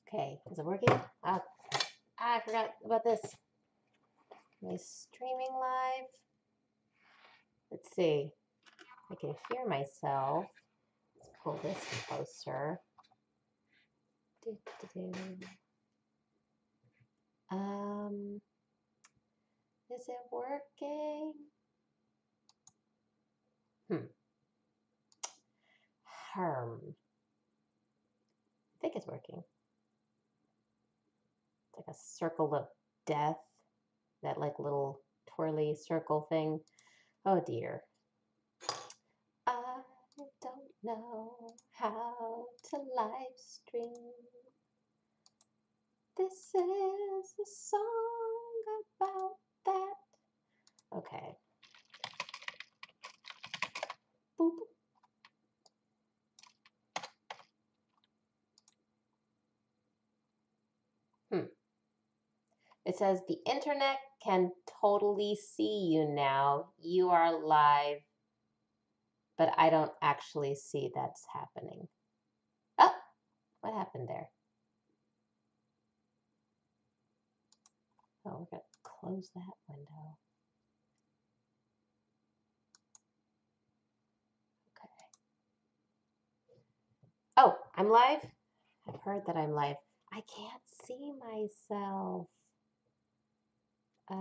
Okay, is it working? I forgot about this. Am I streaming live? Let's see. I can hear myself. Let's pull this closer. Is it working? I think it's working. It's like a circle of death. That like little twirly circle thing. Oh dear. I don't know how to live stream. This is a song about that. Okay. Boop. It says the internet can totally see you now. You are live, but I don't actually see that's happening. Oh, what happened there? Oh, we're going to close that window. Okay. Oh, I'm live? I've heard that I'm live. I can't see myself. I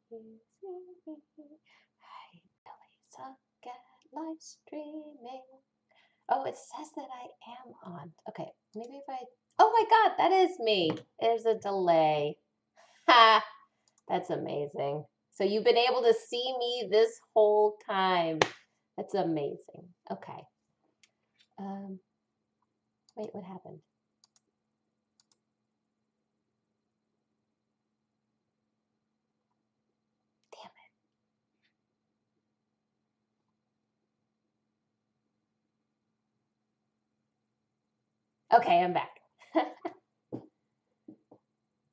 really suck at live streaming. Oh, it says that I am on. Okay, maybe if I... Oh my God, that is me. There's a delay. Ha! That's amazing. So you've been able to see me this whole time. That's amazing. Okay. Wait, what happened? Damn it. Okay, I'm back.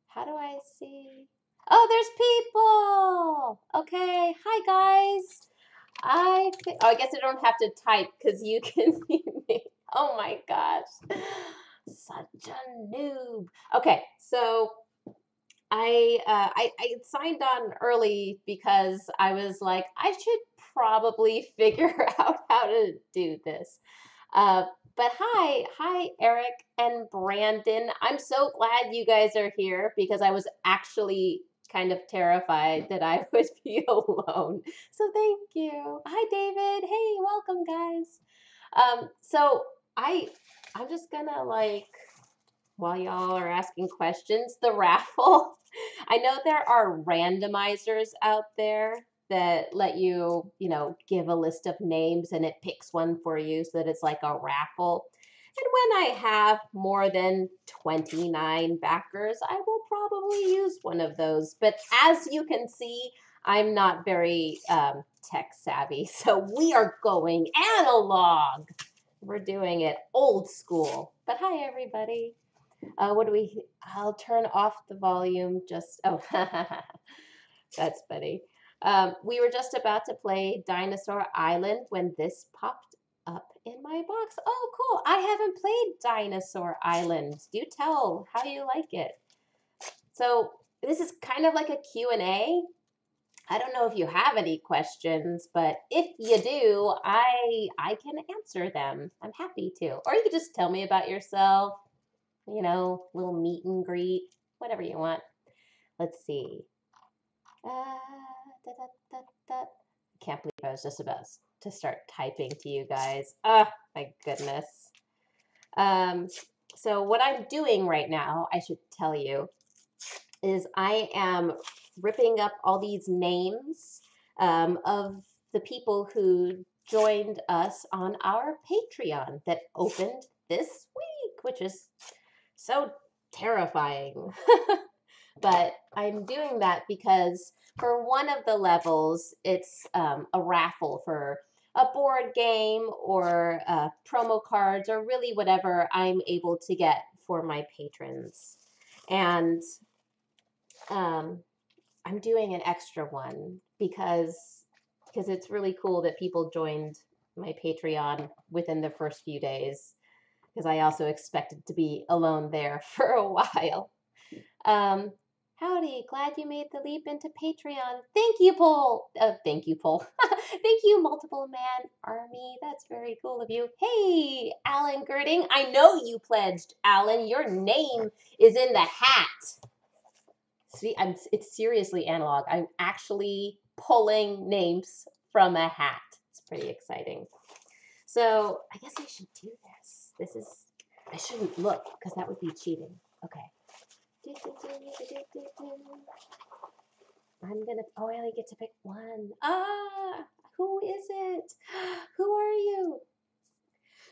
How do I see? Oh, there's people. Okay. Hi, guys. I guess I don't have to type because you can see me. Oh my gosh. Such a noob. Okay, so I signed on early because I was like, I should probably figure out how to do this. But hi, Eric and Brandon. I'm so glad you guys are here because I was actually kind of terrified that I would be alone. So thank you. Hi, David. Hey, welcome, guys. So I'm just gonna like, while y'all are asking questions, the raffle. I know there are randomizers out there that let you, give a list of names and it picks one for you so that it's like a raffle. And when I have more than 29 backers, I will probably use one of those. But as you can see, I'm not very tech savvy. So we are going analog. We're doing it old school. But hi, everybody. I'll turn off the volume oh, that's funny. We were just about to play Dinosaur Island when this popped up in my box. Oh, cool. I haven't played Dinosaur Island. Do tell how you like it. So this is kind of like a Q&A. I don't know if you have any questions, but if you do, I can answer them. I'm happy to. Or you could just tell me about yourself. Little meet and greet, whatever you want. Let's see. I can't believe I was just about to start typing to you guys. Oh, my goodness. So what I'm doing right now, I should tell you, is I am ripping up all these names of the people who joined us on our Patreon that opened this week, which is so terrifying. But I'm doing that because for one of the levels, it's a raffle for a board game or promo cards or really whatever I'm able to get for my patrons. And I'm doing an extra one because it's really cool that people joined my Patreon within the first few days because I also expected to be alone there for a while. Um, Howdy, glad you made the leap into Patreon. Thank you, Paul. Thank you, Paul. Thank you, Multiple Man Army. That's very cool of you. Hey, Alan Girding. I know you pledged, Alan. Your name is in the hat. See, it's seriously analog. I'm actually pulling names from a hat. It's pretty exciting. So I guess I should do this. I shouldn't look because that would be cheating. Okay. I only get to pick one. Who is it? Who are you?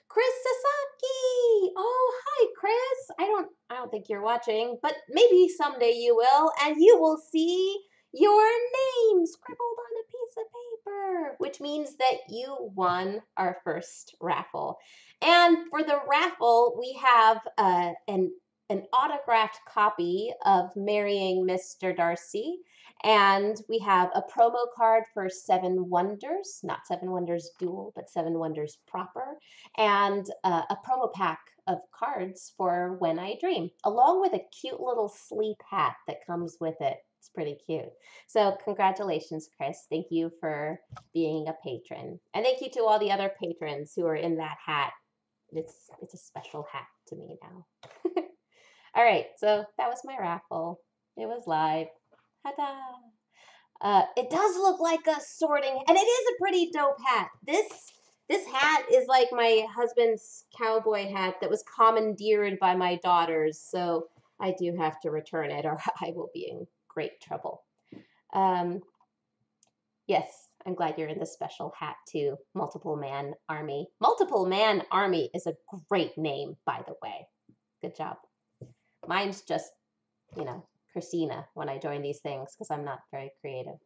Chris Sasaki. Oh, hi, Chris. I don't think you're watching, but maybe someday you will, and you will see your name scribbled on a piece of paper, which means that you won our first raffle. And for the raffle, we have an autographed copy of Marrying Mr. Darcy. And we have a promo card for Seven Wonders, not Seven Wonders Duel, but Seven Wonders proper, and a promo pack of cards for When I Dream, along with a cute little sleep hat that comes with it. It's pretty cute. So congratulations, Chris. Thank you for being a patron. And thank you to all the other patrons who are in that hat. It's a special hat to me now. All right, so that was my raffle. It was live. Ta-da! It does look like a sorting, and it is a pretty dope hat. This hat is like my husband's cowboy hat that was commandeered by my daughters, so I do have to return it or I will be in great trouble. Yes, I'm glad you're in this special hat too, Multiple Man Army. Multiple Man Army is a great name, by the way. Good job. Mine's just, Christina when I join these things because I'm not very creative.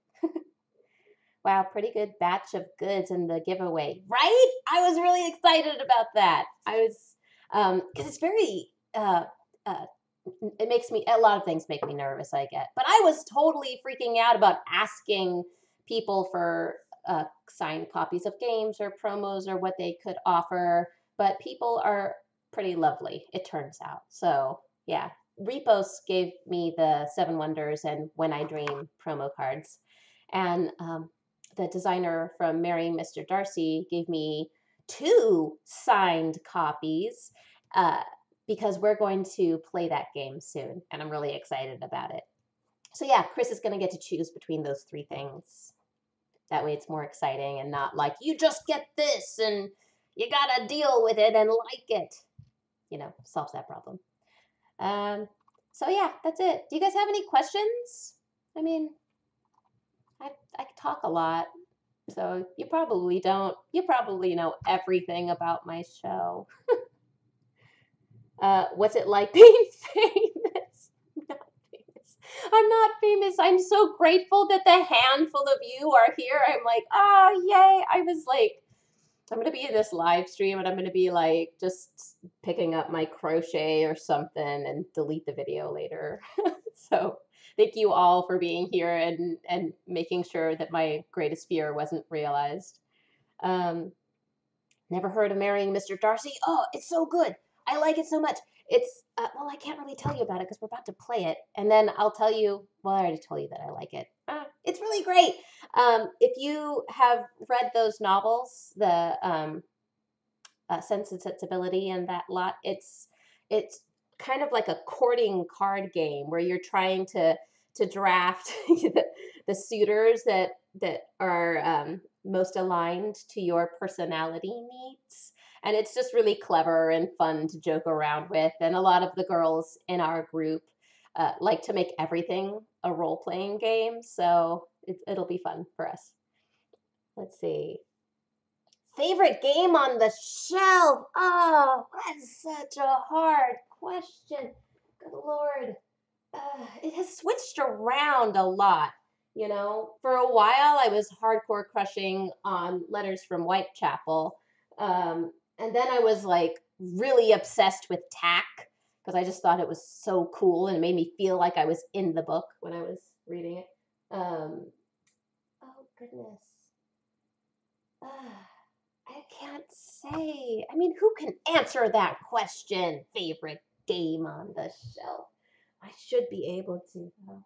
Wow, pretty good batch of goods in the giveaway, right? I was really excited about that. I was, because it's very, it makes me, a lot of things make me nervous, I get. But I was totally freaking out about asking people for signed copies of games or promos or what they could offer. But people are pretty lovely, it turns out. So, yeah. Repos gave me the Seven Wonders and When I Dream promo cards. And the designer from Marrying Mr. Darcy gave me 2 signed copies because we're going to play that game soon, and I'm really excited about it. So yeah, Chris is going to get to choose between those 3 things. That way it's more exciting and not like, you just get this and you got to deal with it and like it. Solves that problem. So yeah, that's it. Do you guys have any questions? I mean, I talk a lot, so you probably don't. You probably know everything about my show. What's it like being famous? Not famous. I'm not famous. I'm so grateful that the handful of you are here. I'm like, oh, yay. I was like, I'm going to be in this live stream and I'm going to be like just picking up my crochet or something and delete the video later. So thank you all for being here and making sure that my greatest fear wasn't realized. Never heard of Marrying Mr. Darcy. Oh, it's so good. I like it so much. It's, well, I can't really tell you about it because we're about to play it. And then I'll tell you, well, I already told you that I like it. It's really great. If you have read those novels, the Sense and Sensibility and that lot, it's kind of like a courting card game where you're trying to draft the suitors that are most aligned to your personality needs. And it's just really clever and fun to joke around with. And a lot of the girls in our group like to make everything a role-playing game. So it'll be fun for us. Let's see. Favorite game on the shelf? Oh, that's such a hard question. Good Lord. It has switched around a lot. For a while I was hardcore crushing on Letters from Whitechapel. And then I was like really obsessed with Tack because I just thought it was so cool and it made me feel like I was in the book when I was reading it. Oh, goodness. say. I mean, who can answer that question? Favorite game on the shelf? I should be able to, though.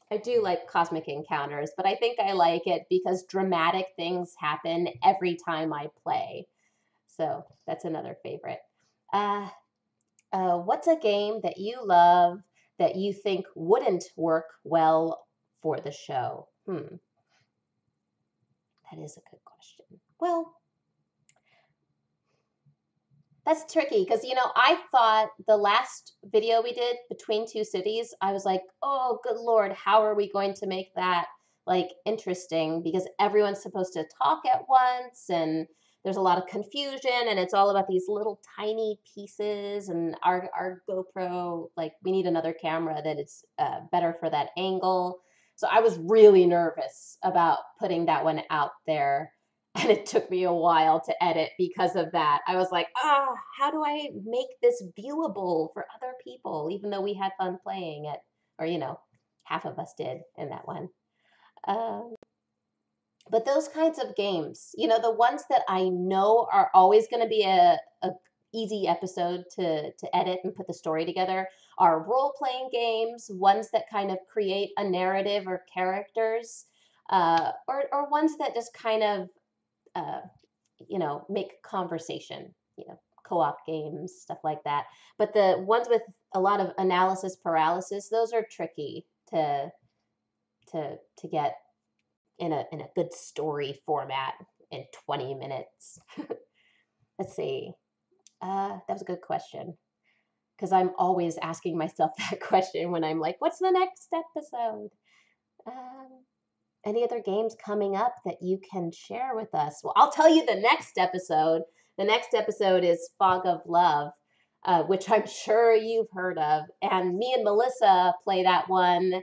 I do like Cosmic Encounters, but I think I like it because dramatic things happen every time I play. So that's another favorite. Uh, what's a game that you love that you think wouldn't work well for the show? That is a good question. Well, that's tricky because, I thought the last video we did between two cities, I was like, oh, good Lord, how are we going to make that like interesting? Because everyone's supposed to talk at once and there's a lot of confusion and it's all about these little tiny pieces. And our GoPro, like, we need another camera that is better for that angle. So I was really nervous about putting that one out there. And it took me a while to edit because of that. I was like, how do I make this viewable for other people, even though we had fun playing it? Or, half of us did in that one. Um, but those kinds of games, the ones that I know are always going to be a easy episode to edit and put the story together are role-playing games, ones that kind of create a narrative or characters, or ones that just kind of uh, make conversation, co-op games, stuff like that. But the ones with a lot of analysis paralysis, those are tricky to get in a good story format in 20 minutes. Let's see. That was a good question because I'm always asking myself that question when I'm like, what's the next episode? Um, Any other games coming up that you can share with us? Well, I'll tell you the next episode. The next episode is Fog of Love, which I'm sure you've heard of. And me and Melissa play that one.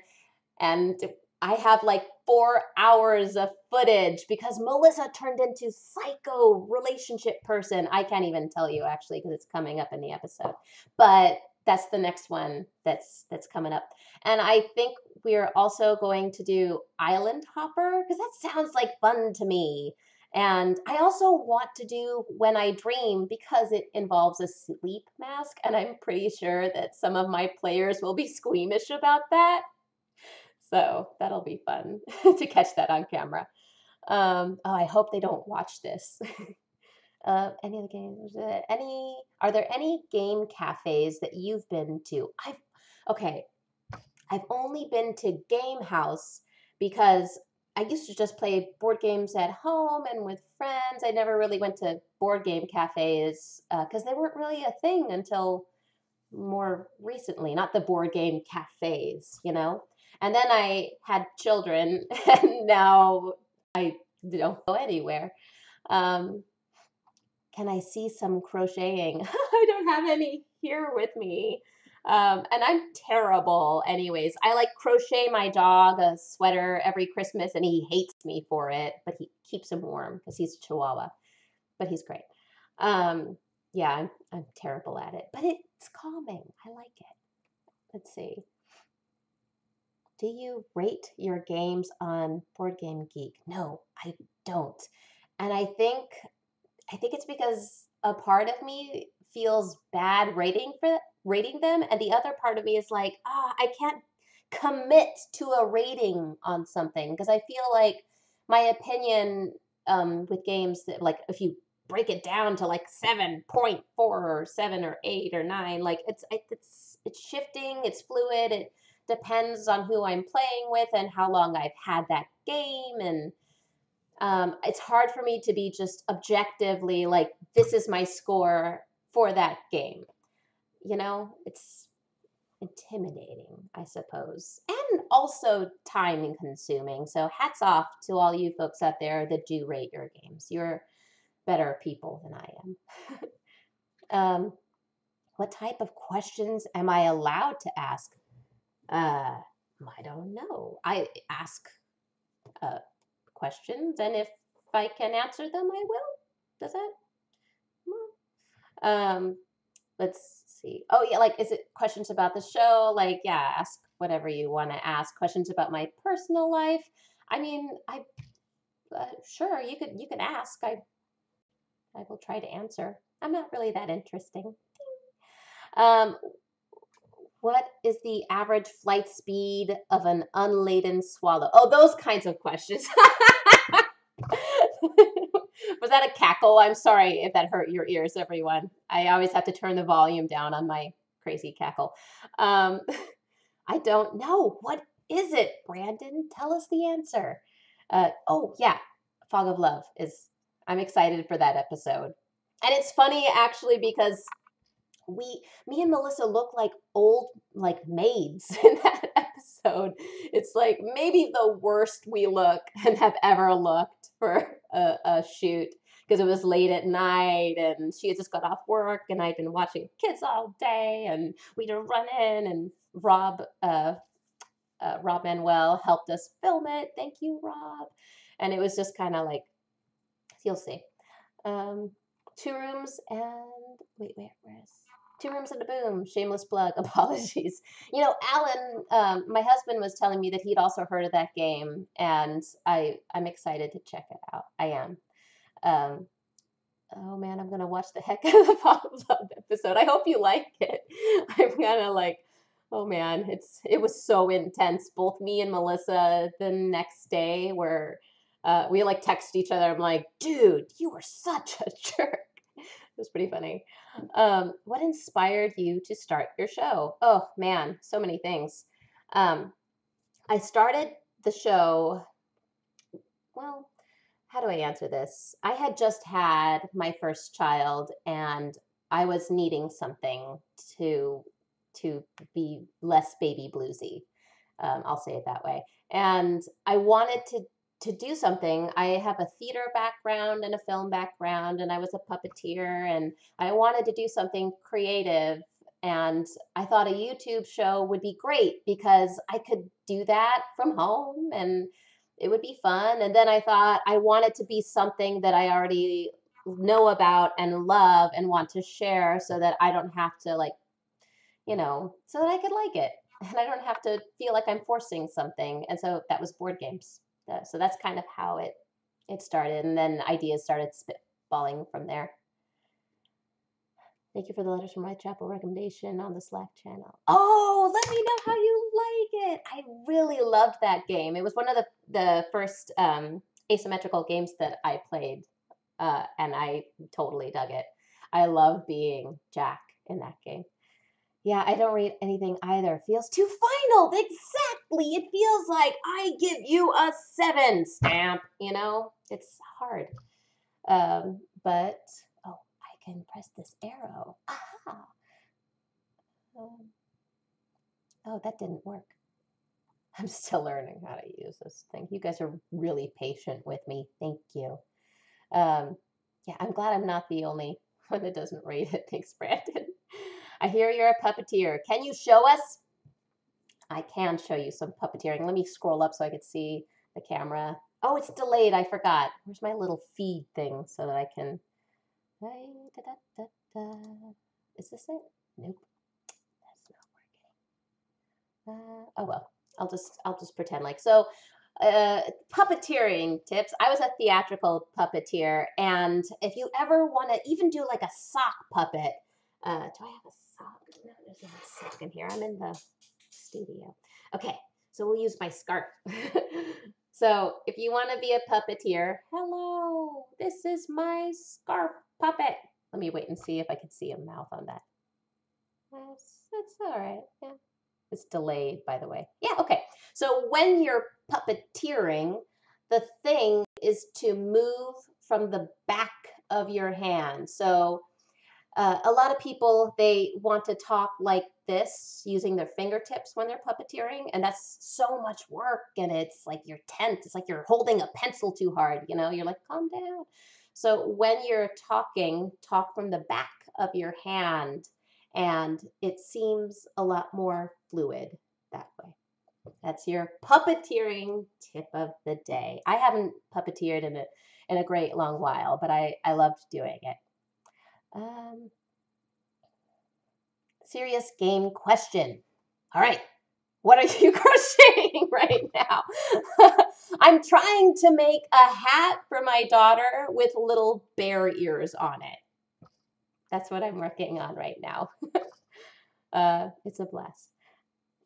And I have like 4 hours of footage because Melissa turned into psycho relationship person. I can't even tell you actually because it's coming up in the episode. But that's the next one that's coming up. And I think we're also going to do Island Hopper because that sounds like fun to me. And I also want to do When I Dream because it involves a sleep mask. And I'm pretty sure that some of my players will be squeamish about that. So that'll be fun to catch that on camera. I hope they don't watch this. Any other games? Are there any game cafes that you've been to? I've only been to Game House because I used to just play board games at home and with friends. I never really went to board game cafes because they weren't really a thing until more recently, not the board game cafes. And then I had children and now I don't go anywhere. Um, can I see some crocheting? I don't have any here with me. And I'm terrible anyways. I like crochet my dog a sweater every Christmas and he hates me for it, but he keeps him warm because he's a Chihuahua, but he's great. Yeah, I'm terrible at it, but it's calming. I like it. Let's see. Do you rate your games on Board Game Geek? No, I don't. And I think it's because a part of me feels bad rating them, and the other part of me is like, I can't commit to a rating on something because I feel like my opinion with games that, like, if you break it down to like 7.4 or 7 or 8 or 9, like it's shifting, it's fluid, it depends on who I'm playing with and how long I've had that game, and it's hard for me to be just objectively like, this is my score for that game. It's intimidating, I suppose, and also time consuming. So hats off to all you folks out there that do rate your games. You're better people than I am. What type of questions am I allowed to ask? I don't know. I ask questions, and if I can answer them, I will. Does that? Um, let's see. Oh yeah, like, is it questions about the show? Like, yeah, ask whatever you want to ask. Questions about my personal life. I mean, Sure, you can ask. I will try to answer. I'm not really that interesting. Um, what is the average flight speed of an unladen swallow? Oh, those kinds of questions. Was that a cackle? I'm sorry if that hurt your ears, everyone. I always have to turn the volume down on my crazy cackle. Um, I don't know. What is it, Brandon? Tell us the answer. Oh, yeah. Fog of Love is, I'm excited for that episode. And it's funny actually because me and Melissa look like old like maids in that episode. It's like maybe the worst we look and have ever looked for a shoot because it was late at night and she had just got off work and I'd been watching kids all day and we'd run in and Rob Manuel helped us film it. Thank you, Rob. And it was just kind of like, you'll see. Um, two rooms and where's 2 rooms and a boom? Shameless plug. Apologies. You know, Alan, my husband was telling me that he'd also heard of that game, and I'm excited to check it out. I am. Um, oh man, I'm gonna watch the heck out of the Pop Love episode. I hope you like it. I'm gonna like. Oh man, it was so intense. Both me and Melissa the next day were we like text each other. I'm like, dude, you were such a jerk. It was pretty funny. What inspired you to start your show? Oh man, so many things. I started the show. Well, how do I answer this? I had just had my first child, and I was needing something to to be less baby bluesy. I'll say it that way. And I wanted to do something. I have a theater background and a film background, and I was a puppeteer, and I wanted to do something creative. And I thought a YouTube show would be great because I could do that from home and it would be fun. And then I thought I wanted to be something that I already know about and love and want to share so that I don't have to like so that I could like it and I don't have to feel like I'm forcing something. And so that was board games. So that's kind of how it started, and then ideas started spitballing from there. Thank you for the letters from my chapel recommendation on the Slack channel. Oh, let me know how you like it. I really loved that game. It was one of the first asymmetrical games that I played, and I totally dug it. I love being Jack in that game. Yeah, I don't read anything either. Feels too final. Exactly. It feels like I give you a 7 stamp, It's hard. But oh, I can press this arrow. Aha. Oh, that didn't work. I'm still learning how to use this thing. You guys are really patient with me. Thank you. Yeah, I'm glad I'm not the only one that doesn't read it. Thanks, Brandon. I hear you're a puppeteer. Can you show us? I can show you some puppeteering. Let me scroll up so I could see the camera. Oh, it's delayed. I forgot. Where's my little feed thing so that I can... Is this it? Nope. That's not working. Oh well. I'll just pretend like so. Puppeteering tips. I was a theatrical puppeteer, and if you ever want to even do like a sock puppet, do I have a sock? No, there's not a sock in here. I'm in the studio. Okay, so we'll use my scarf. So if you want to be a puppeteer, hello, this is my scarf puppet. Let me wait and see if I can see a mouth on that. That's all right. Yeah. It's delayed, by the way. Yeah, okay. So when you're puppeteering, the thing is to move from the back of your hand. So a lot of people, they want to talk like this using their fingertips when they're puppeteering, and that's so much work, and it's like you're tense. It's like you're holding a pencil too hard, You're like, calm down. So when you're talking, talk from the back of your hand, and it seems a lot more fluid that way. That's your puppeteering tip of the day. I haven't puppeteered in a great long while, but I loved doing it. Serious game question. All right. What are you crocheting right now? I'm trying to make a hat for my daughter with little bear ears on it. That's what I'm working on right now. It's a blast.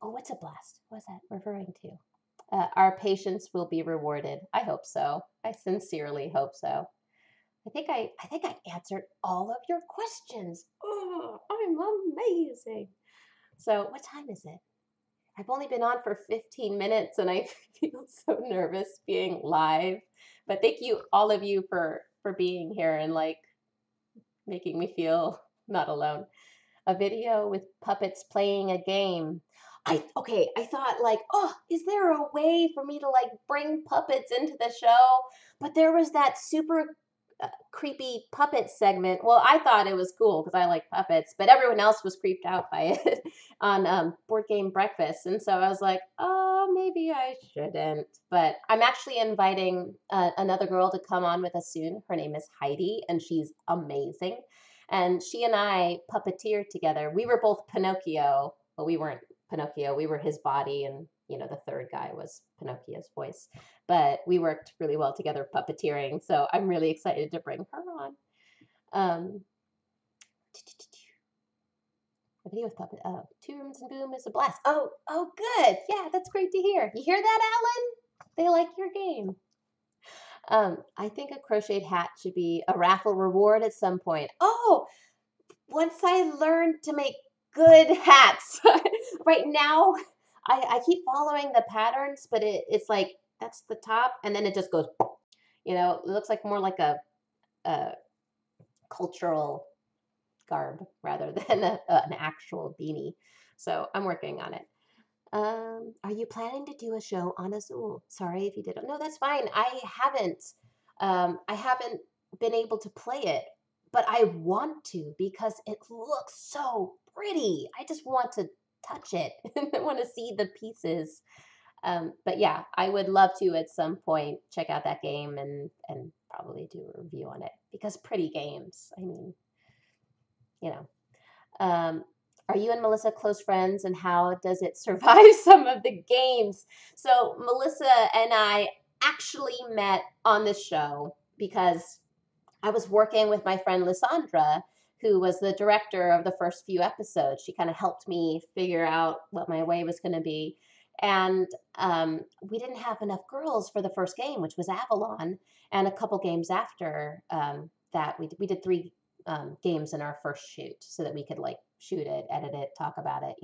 Oh, what's a blast? What's that referring to? Our patience will be rewarded. I hope so. I sincerely hope so. I think I answered all of your questions. Oh, I'm amazing. So, what time is it? I've only been on for 15 minutes and I feel so nervous being live. But thank you all of you for being here and like making me feel not alone. A video with puppets playing a game. I thought like, oh, is there a way for me to like bring puppets into the show? But there was that super creepy puppet segment. Well, I thought it was cool because I like puppets, but everyone else was creeped out by it on Board Game Breakfast. And so I was like, oh, maybe I shouldn't. But I'm actually inviting another girl to come on with us soon. Her name is Heidi, and she's amazing. And she and I puppeteered together. We were both Pinocchio. Well, we weren't Pinocchio. We were his body, and the third guy was Pinocchio's voice. But we worked really well together puppeteering. So I'm really excited to bring her on. Um, a video with puppet. Oh, Two Rooms and Boom is a blast. Oh, good. Yeah, that's great to hear. You hear that, Alan? They like your game. I think a crocheted hat should be a raffle reward at some point. Oh, once I learn to make good hats. Right now, I keep following the patterns, but it's like that's the top, and then it just goes. It looks like more like a cultural garb rather than an actual beanie. So I'm working on it. Are you planning to do a show on Azul? Sorry if you didn't. No, that's fine. I haven't. I haven't been able to play it, but I want to because it looks so pretty. I just want to touch it. I want to see the pieces. But yeah, I would love to at some point check out that game and probably do a review on it because pretty games. I mean, you know. Are you and Melissa close friends, and how does it survive some of the games? So Melissa and I actually met on this show because I was working with my friend Lysandra, who was the director of the first few episodes. She kind of helped me figure out what my way was going to be. And we didn't have enough girls for the first game, which was Avalon. And a couple games after that, we did three games in our first shoot so that we could like shoot it, edit it, talk about it.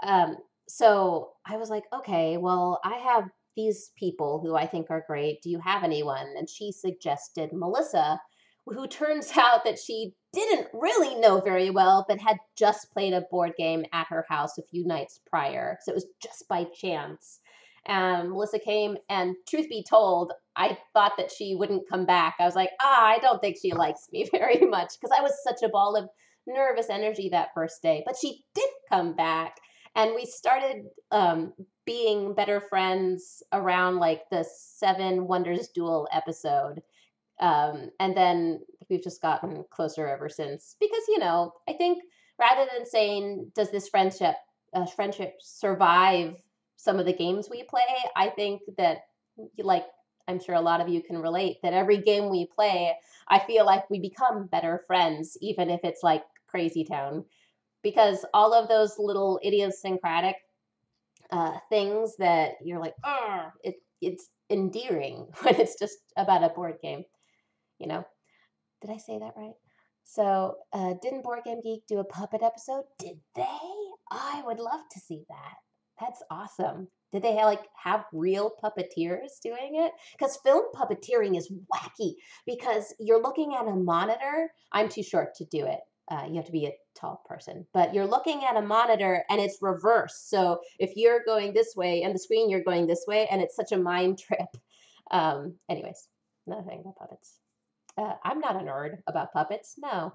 Um, so I was like, okay, well, I have these people who I think are great. Do you have anyone? And she suggested Melissa, who turns out that she didn't really know very well, but had just played a board game at her house a few nights prior. So it was just by chance. Melissa came, and truth be told, I thought that she wouldn't come back. I was like, I don't think she likes me very much because I was such a ball of nervous energy that first day. But she did come back, and we started being better friends around like the Seven Wonders Duel episode. And then we've just gotten closer ever since because, I think rather than saying, does this friendship survive some of the games we play, I think that like, I'm sure a lot of you can relate that every game we play, I feel like we become better friends, even if it's like Crazy Town, because all of those little idiosyncratic things that you're like, oh, it's endearing when it's just about a board game, you know. Did I say that right? So, didn't Board Game Geek do a puppet episode? Did they? I would love to see that. That's awesome. Did they have real puppeteers doing it? Because film puppeteering is wacky because you're looking at a monitor. I'm too short to do it. You have to be a tall person, but you're looking at a monitor and it's reversed. So if you're going this way and the screen, you're going this way, and it's such a mind trip. Anyways, another thing about puppets. I'm not a nerd about puppets. No.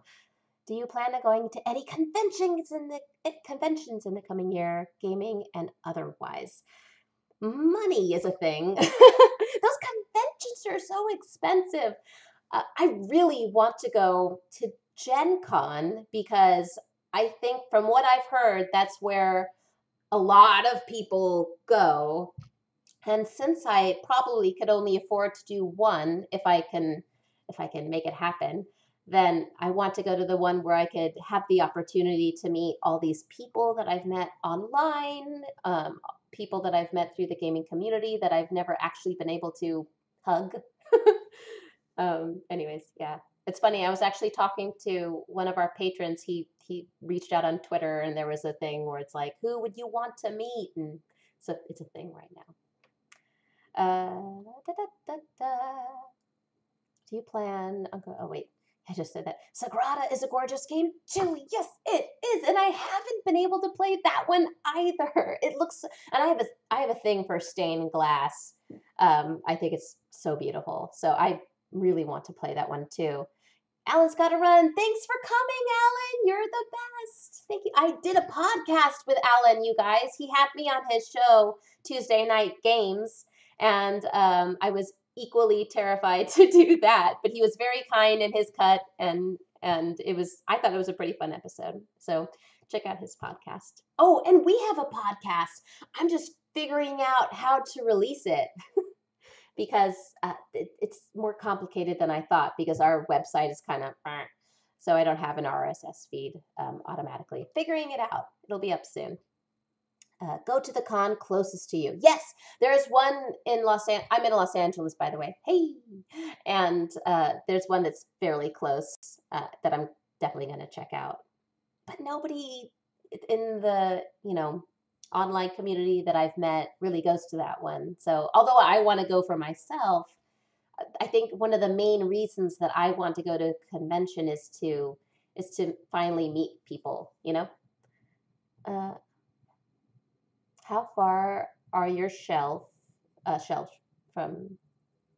Do you plan on going to any conventions in the coming year, gaming and otherwise? Money is a thing. Those conventions are so expensive. I really want to go to Gen Con because I think from what I've heard, that's where a lot of people go. And since I probably could only afford to do one if I can make it happen, then I want to go to the one where I could have the opportunity to meet all these people that I've met online, people that I've met through the gaming community that I've never actually been able to hug. Anyways, yeah. It's funny. I was actually talking to one of our patrons. He reached out on Twitter, and there was a thing where it's like, "Who would you want to meet?" And so it's a thing right now. Da, da, da, da. Do you plan? Oh wait, I just said that. Sagrada is a gorgeous game too. Yes, it is, and I haven't been able to play that one either. It looks, and I have a thing for stained glass. I think it's so beautiful. So I really want to play that one too. Alan's got to run. Thanks for coming, Alan. You're the best. Thank you. I did a podcast with Alan, you guys. He had me on his show, Tuesday Night Games, and I was equally terrified to do that. But he was very kind in his cut, and it was. I thought it was a pretty fun episode. So check out his podcast. Oh, and we have a podcast. I'm just figuring out how to release it because it's more complicated than I thought because our website is kind of, so I don't have an RSS feed automatically. Figuring it out. It'll be up soon. Go to the con closest to you. Yes, there is one in I'm in Los Angeles, by the way. Hey, and there's one that's fairly close that I'm definitely going to check out. But nobody in the online community that I've met really goes to that one. So although I want to go for myself, I think one of the main reasons that I want to go to a convention is to finally meet people, Uh, how far are your shelves from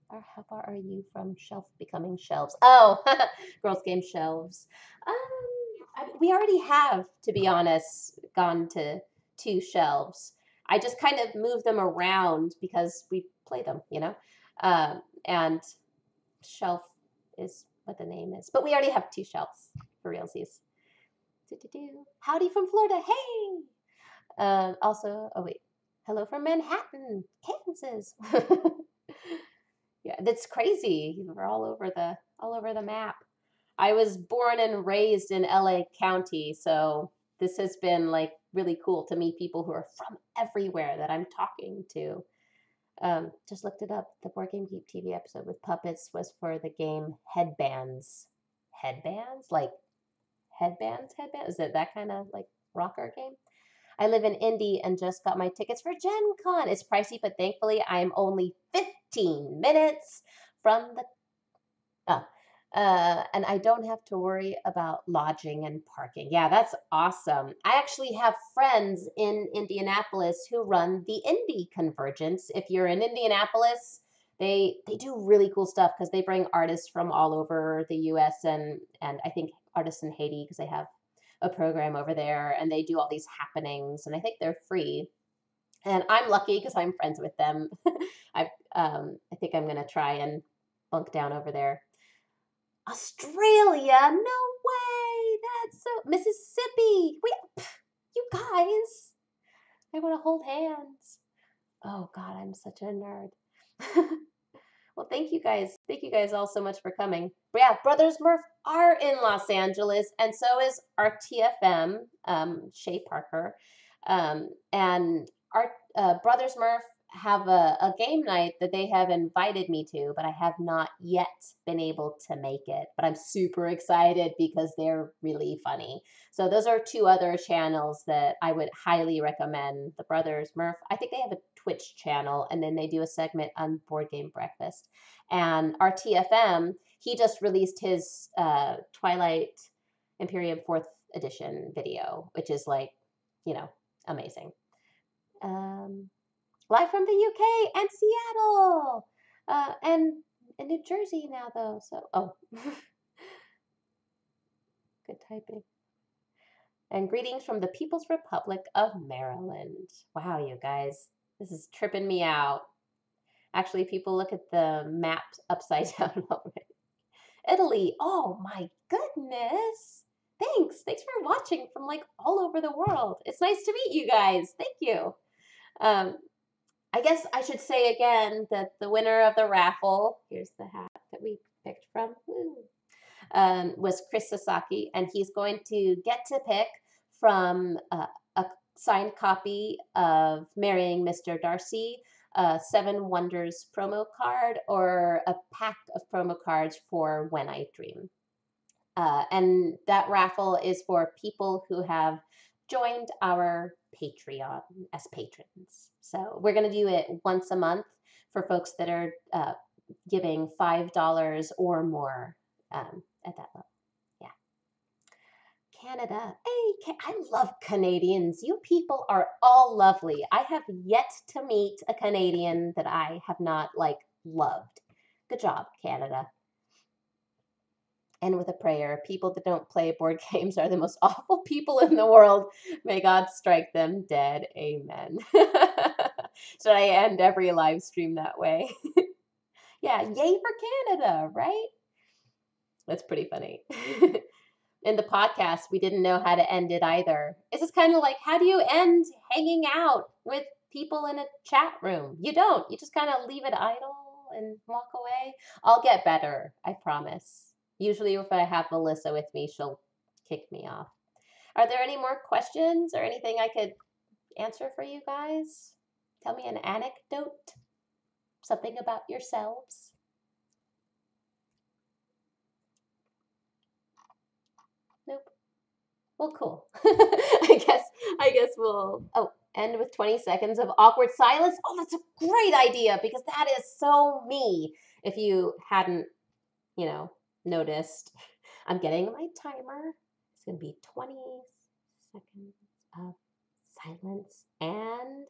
or how far are you from shelf becoming shelves? Oh, girls game shelves. We already have, to be honest, gone to 2 shelves. I just kind of move them around because we play them, and shelf is what the name is. But we already have 2 shelves for realsies. Howdy from Florida. Hey. Also, oh wait, hello from Manhattan, Kansas. Yeah, that's crazy. We're all over the map. I was born and raised in LA County, so this has been like really cool to meet people who are from everywhere that I'm talking to. Just looked it up. The Board Game Geek TV episode with puppets was for the game Headbands. Headbands? Like headbands? Is it that kind of like rocker game? I live in Indy and just got my tickets for Gen Con. It's pricey, but thankfully I'm only 15 minutes from the and I don't have to worry about lodging and parking. Yeah, that's awesome. I actually have friends in Indianapolis who run the Indy Convergence. If you're in Indianapolis, they do really cool stuff because they bring artists from all over the U.S. and I think artists in Haiti because they have a program over there and they do all these happenings and I think they're free. And I'm lucky because I'm friends with them. I think I'm gonna try and bunk down over there. Australia? No way! That's so Mississippi. Wait, you guys! I want to hold hands. Oh God, I'm such a nerd. Well, thank you guys. Thank you guys all so much for coming. But yeah, Brothers Murph are in Los Angeles, and so is our TFM, Shay Parker, and our Brothers Murph have a game night that they have invited me to, but I have not yet been able to make it. But I'm super excited because they're really funny. So those are 2 other channels that I would highly recommend. The Brothers Murph, I think they have a Twitch channel, and then they do a segment on Board Game Breakfast. And our TFM, he just released his Twilight Imperium 4th edition video, which is like, amazing. Live from the UK and Seattle, and in New Jersey now, though. So, good typing. And greetings from the People's Republic of Maryland. Wow, you guys, this is tripping me out. Actually, people look at the map upside down already. Italy. Oh my goodness. Thanks for watching from like all over the world. It's nice to meet you guys. Thank you. I guess I should say again that the winner of the raffle, here's the hat that we picked from, was Chris Sasaki, and he's going to get to pick from a signed copy of Marrying Mr. Darcy, a Seven Wonders promo card, or a pack of promo cards for When I Dream. And that raffle is for people who have joined our Patreon as patrons. So we're going to do it once a month for folks that are giving $5 or more at that level. Yeah. Canada. Hey, I love Canadians. You people are all lovely. I have yet to meet a Canadian that I have not loved. Good job, Canada. And with a prayer, people that don't play board games are the most awful people in the world. May God strike them dead. Amen. Should I end every live stream that way? Yeah, yay for Canada, right? That's pretty funny. In the podcast, we didn't know how to end it either. It's just kind of like, how do you end hanging out with people in a chat room? You don't. You just kind of leave it idle and walk away. I'll get better, I promise. Usually if I have Melissa with me, she'll kick me off. Are there any more questions or anything I could answer for you guys? Tell me an anecdote, something about yourselves. Nope. Well, cool. I guess we'll end with 20 seconds of awkward silence. Oh, that's a great idea because that is so me. If you hadn't, noticed, I'm getting my timer. It's going to be 20 seconds of silence and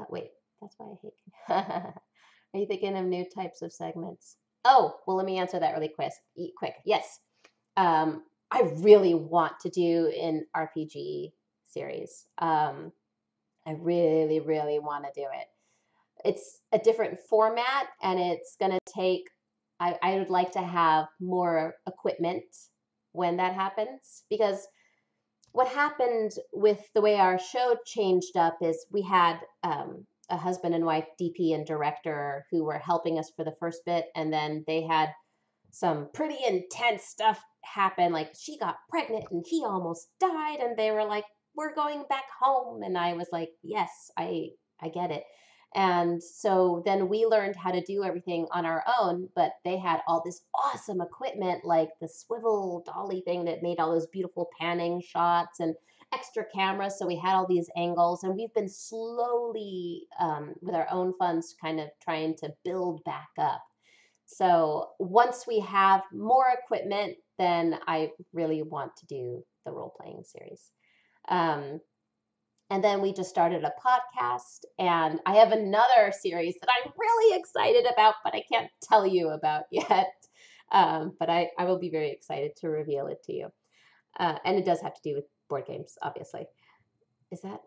wait, that's why I hate. Are you thinking of new types of segments? Oh, well, let me answer that really quick. Yes. I really want to do an RPG series. I really, really want to do it. It's a different format and it's going to take, I would like to have more equipment when that happens because what happened with the way our show changed up is we had a husband and wife DP and director who were helping us for the first bit, and then they had some pretty intense stuff happen. Like she got pregnant and he almost died, and they were like, "We're going back home," and I was like, "Yes, I get it." And so then we learned how to do everything on our own, but they had all this awesome equipment, like the swivel dolly thing that made all those beautiful panning shots and extra cameras. So we had all these angles, and we've been slowly, with our own funds, kind of trying to build back up. So once we have more equipment, then I really want to do the role-playing series. And then we just started a podcast, and I have another series that I'm really excited about, but I can't tell you about yet. But I will be very excited to reveal it to you. And it does have to do with board games, obviously. Does that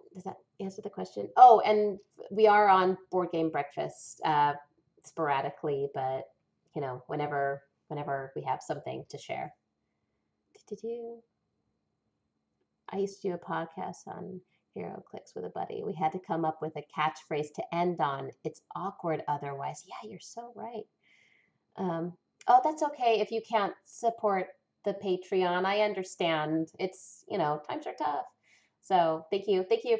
answer the question? Oh, and we are on Board Game Breakfast sporadically, but whenever we have something to share. I used to do a podcast on HeroClix with a buddy. We had to come up with a catchphrase to end on. It's awkward otherwise. Yeah, you're so right. Oh, that's okay if you can't support the Patreon. I understand. It's, times are tough. So thank you. Thank you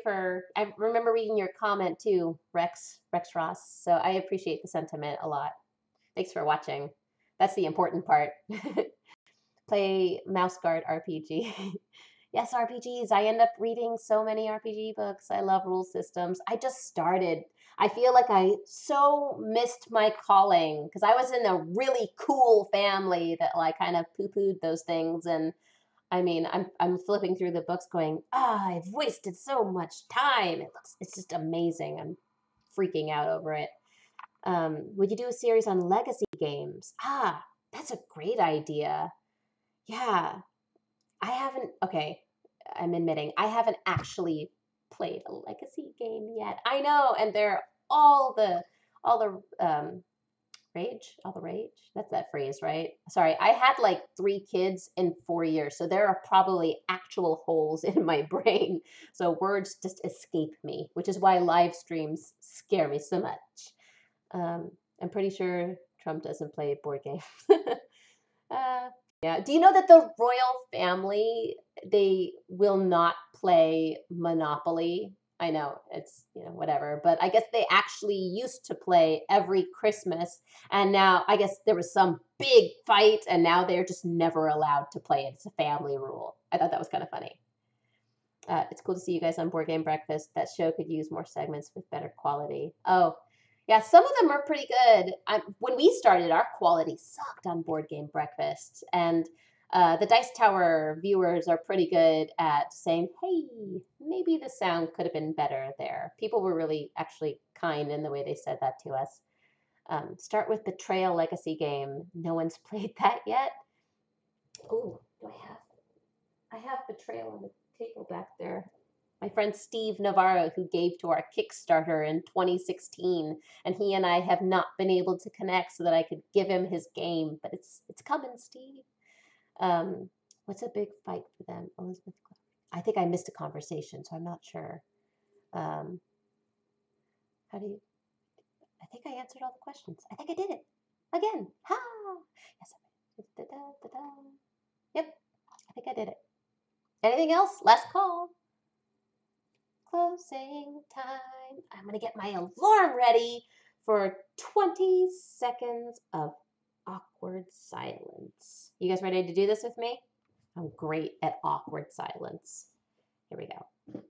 I remember reading your comment too, Rex Ross. So I appreciate the sentiment a lot. Thanks for watching. That's the important part. Play Mouse Guard RPG. Yes, RPGs. I end up reading so many RPG books. I love rule systems. I just started. I feel like I so missed my calling because I was in a really cool family that kind of poo-pooed those things. And I mean, I'm flipping through the books going, I've wasted so much time. It's just amazing. I'm freaking out over it. Would you do a series on legacy games? That's a great idea. Yeah. I'm admitting, I haven't actually played a legacy game yet. I know, and they're all the Rage, all the rage. That's that phrase, right? Sorry, I had like 3 kids in 4 years, so there are probably actual holes in my brain. So words just escape me, which is why live streams scare me so much. I'm pretty sure Trump doesn't play board games. uh, yeah. Do you know that the royal family, they will not play Monopoly? I know it's, whatever, but I guess they actually used to play every Christmas, and now I guess there was some big fight, and now they're just never allowed to play it. It's a family rule. I thought that was kind of funny. It's cool to see you guys on Board Game Breakfast. That show could use more segments with better quality. Oh, yeah, some of them are pretty good. When we started, our quality sucked on Board Game Breakfast, and the Dice Tower viewers are pretty good at saying, hey, maybe the sound could have been better there. People were really actually kind in the way they said that to us. Start with Betrayal Legacy game. No one's played that yet. Oh, do I have Betrayal on the table back there. My friend Steve Navarro, who gave to our Kickstarter in 2016, and he and I have not been able to connect so that I could give him his game, but it's coming, Steve. What's a big fight for them, Elizabeth? I think I missed a conversation, so I'm not sure. How do you? I think I answered all the questions. I think I did it again. Ha! Yes. Yep. I think I did it. Anything else? Last call. Closing time. I'm going to get my alarm ready for 20 seconds of awkward silence. You guys ready to do this with me? I'm great at awkward silence. Here we go.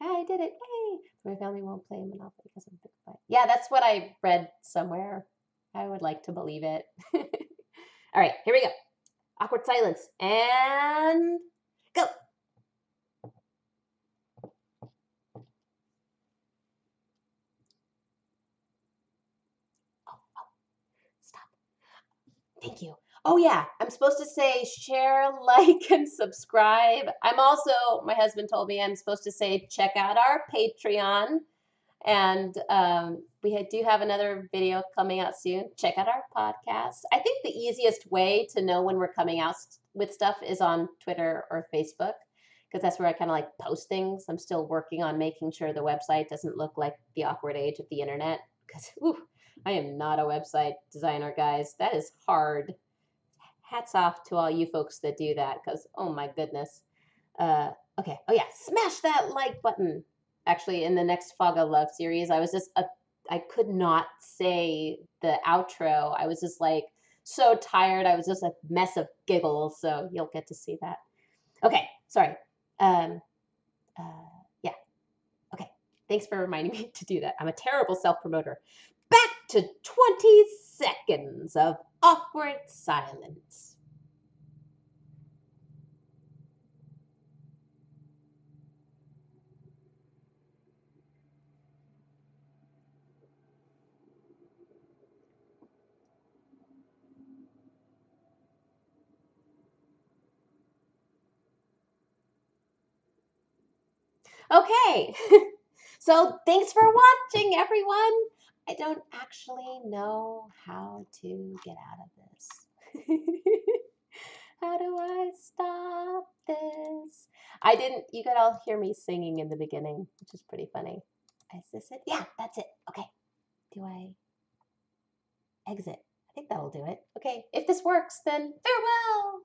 I did it. Yay! My family won't play Monopoly because I'm big fight. Yeah, that's what I read somewhere. I would like to believe it. All right, here we go. Awkward silence. And go. Thank you. Oh, yeah. I'm supposed to say share, like, and subscribe. My husband told me I'm supposed to say check out our Patreon. And we do have another video coming out soon. Check out our podcast. I think the easiest way to know when we're coming out with stuff is on Twitter or Facebook, because that's where I kind of like post things. I'm still working on making sure the website doesn't look like the awkward age of the internet, because I am not a website designer, guys. That is hard. Hats off to all you folks that do that, because oh my goodness. Okay. Oh yeah, smash that like button. Actually, in the next Fog of Love series, I could not say the outro. I was just like so tired. I was just a mess of giggles. So you'll get to see that. Okay. Sorry. Yeah. Okay. Thanks for reminding me to do that. I'm a terrible self-promoter. Back to 20 seconds of awkward silence. Okay. So thanks for watching, everyone. I don't actually know how to get out of this. How do I stop this? You could all hear me singing in the beginning, which is pretty funny. Is this it? Yeah, that's it. Okay. Do I exit? I think that'll do it. Okay. If this works, then farewell.